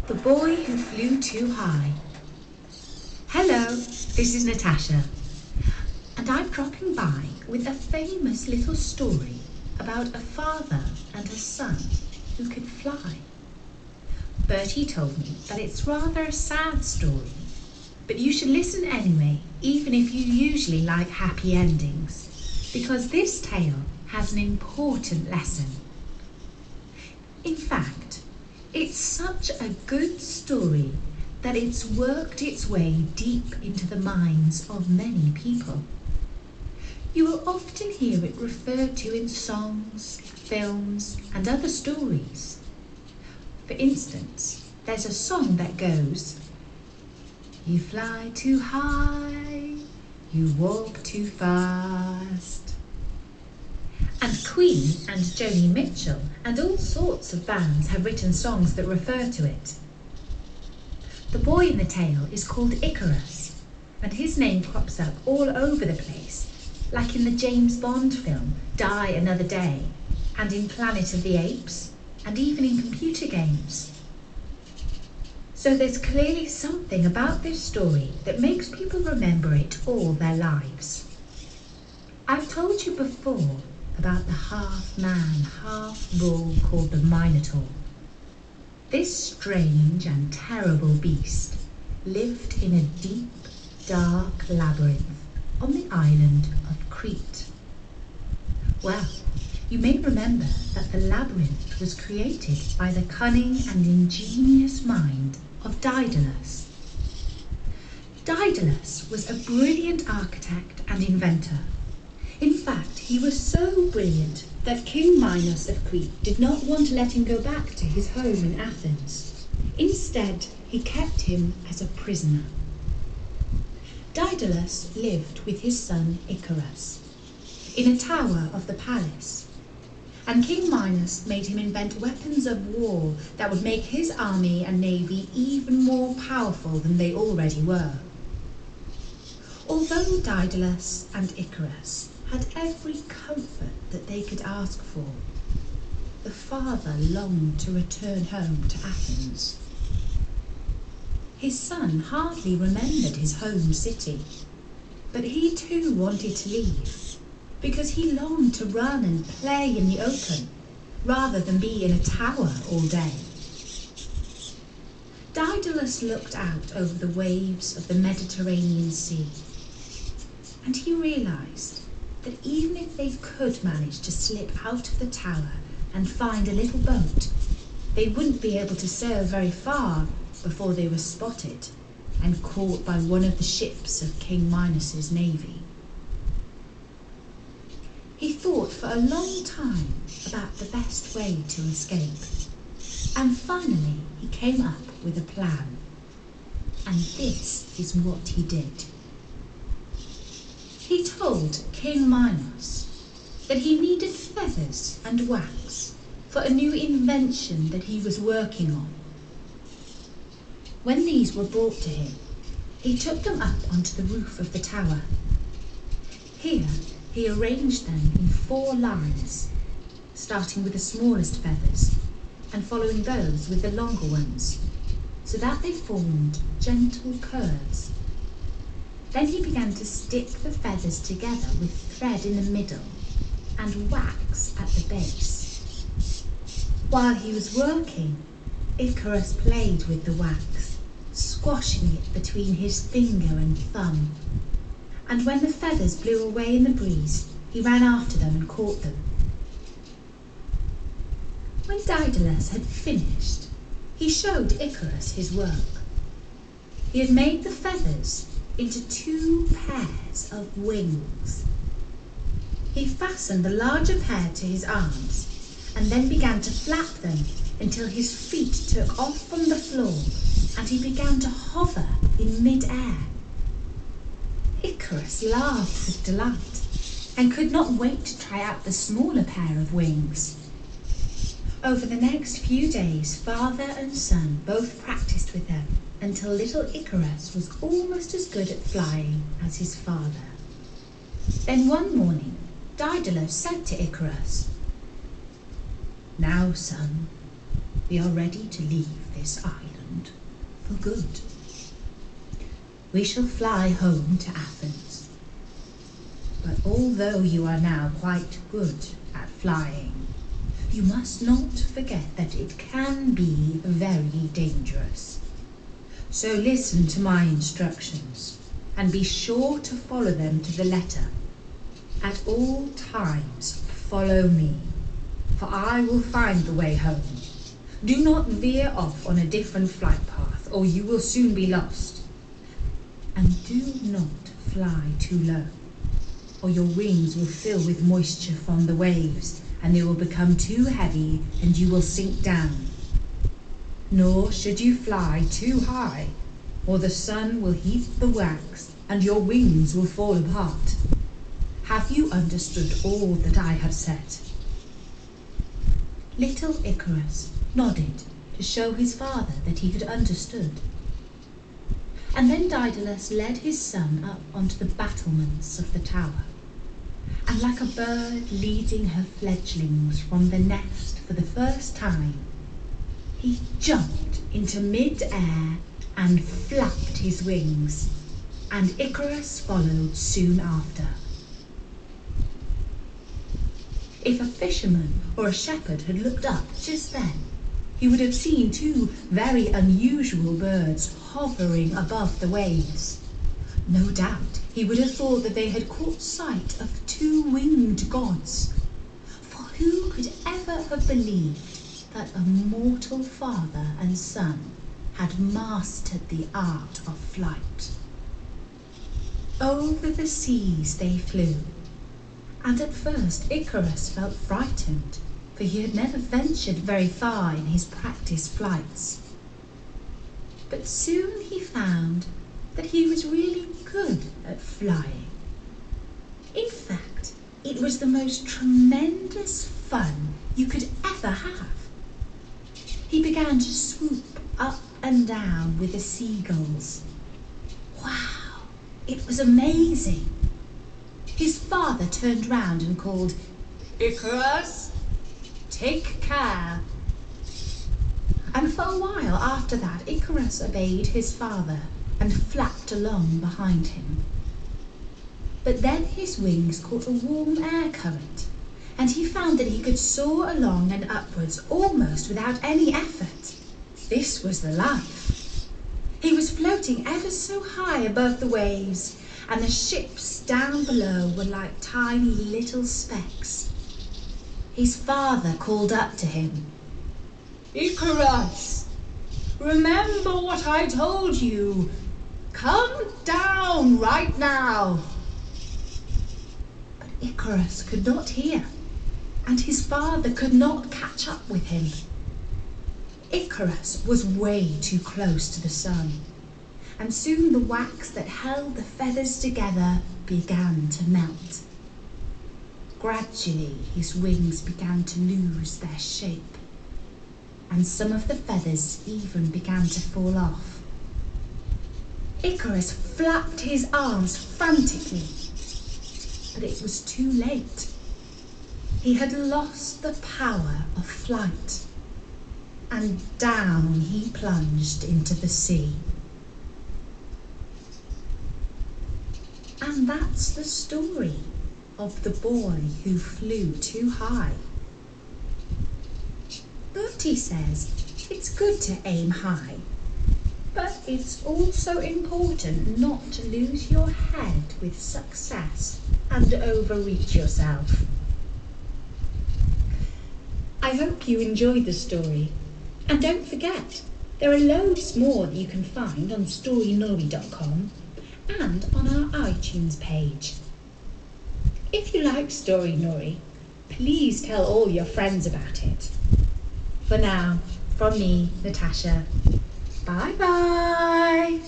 The Boy Who Flew Too High. Hello, this is Natasha, and I'm dropping by with a famous little story about a father and a son who could fly. Bertie told me that it's rather a sad story, but you should listen anyway, even if you usually like happy endings, because this tale has an important lesson. In fact, it's such a good story that it's worked its way deep into the minds of many people. You will often hear it referred to in songs, films, and other stories. For instance, there's a song that goes, "You fly too high, you walk too fast." And Queen and Joni Mitchell and all sorts of bands have written songs that refer to it. The boy in the tale is called Iccarus, and his name crops up all over the place, like in the James Bond film Die Another Day, and in Planet of the Apes, and even in computer games. So there's clearly something about this story that makes people remember it all their lives. I've told you before about the half-man, half-bull called the Minotaur. This strange and terrible beast lived in a deep, dark labyrinth on the island of Crete. Well, you may remember that the labyrinth was created by the cunning and ingenious mind of Daedalus. Daedalus was a brilliant architect and inventor. In fact, he was so brilliant that King Minos of Crete did not want to let him go back to his home in Athens. Instead, he kept him as a prisoner. Daedalus lived with his son Iccarus in a tower of the palace, and King Minos made him invent weapons of war that would make his army and navy even more powerful than they already were. Although Daedalus and Iccarus had every comfort that they could ask for, the father longed to return home to Athens. His son hardly remembered his home city, but he too wanted to leave, because he longed to run and play in the open, rather than be in a tower all day. Daedalus looked out over the waves of the Mediterranean Sea, and he realized that even if they could manage to slip out of the tower and find a little boat, they wouldn't be able to sail very far before they were spotted and caught by one of the ships of King Minos's navy. He thought for a long time about the best way to escape, and finally he came up with a plan. And this is what he did. He told King Minos that he needed feathers and wax for a new invention that he was working on. When these were brought to him, he took them up onto the roof of the tower. Here he arranged them in 4 lines, starting with the smallest feathers and following those with the longer ones, so that they formed gentle curves. Then he began to stick the feathers together with thread in the middle and wax at the base. While he was working, Iccarus played with the wax, squashing it between his finger and thumb. And when the feathers blew away in the breeze, he ran after them and caught them. When Daedalus had finished, he showed Iccarus his work. He had made the feathers into 2 pairs of wings. He fastened the larger pair to his arms and then began to flap them until his feet took off from the floor and he began to hover in mid-air. Iccarus laughed with delight and could not wait to try out the smaller pair of wings. Over the next few days, father and son both practiced with them until little Iccarus was almost as good at flying as his father. Then one morning, Daedalus said to Iccarus, "Now, son, we are ready to leave this island. around for good. We shall fly home to Athens. But although you are now quite good at flying, you must not forget that it can be very dangerous. So listen to my instructions and be sure to follow them to the letter. At all times, follow me, for I will find the way home. Do not veer off on a different flight path, or you will soon be lost. And do not fly too low, or your wings will fill with moisture from the waves, and they will become too heavy and you will sink down. Nor should you fly too high, or the sun will heat the wax and your wings will fall apart. Have you understood all that I have said? Little Iccarus nodded to show his father that he had understood. And then Daedalus led his son up onto the battlements of the tower, and like a bird leading her fledglings from the nest for the first time, he jumped into mid-air and flapped his wings, and Iccarus followed soon after. If a fisherman or a shepherd had looked up just then, he would have seen two very unusual birds hovering above the waves. No doubt he would have thought that they had caught sight of two winged gods. For who could ever have believed that a mortal father and son had mastered the art of flight? Over the seas they flew, and at first Iccarus felt frightened, for he had never ventured very far in his practice flights. But soon he found that he was really good at flying. In fact, it was the most tremendous fun you could ever have. He began to swoop up and down with the seagulls. Wow, it was amazing. His father turned round and called, "Iccarus, take care." And for a while after that, Iccarus obeyed his father and flapped along behind him. But then his wings caught a warm air current, and he found that he could soar along and upwards almost without any effort. This was the life. He was floating ever so high above the waves, and the ships down below were like tiny little specks. His father called up to him, "Iccarus, remember what I told you. Come down right now." But Iccarus could not hear, and his father could not catch up with him. Iccarus was way too close to the sun, and soon the wax that held the feathers together began to melt. Gradually his wings began to lose their shape, and some of the feathers even began to fall off. Iccarus flapped his arms frantically, but it was too late. He had lost the power of flight, and down he plunged into the sea. And that's the story of the boy who flew too high. Bertie says it's good to aim high, but it's also important not to lose your head with success and overreach yourself. I hope you enjoyed the story, and don't forget, there are loads more that you can find on storynori.com and on our iTunes page. If you like Story Nori, please tell all your friends about it. For now, from me, Natasha, bye bye!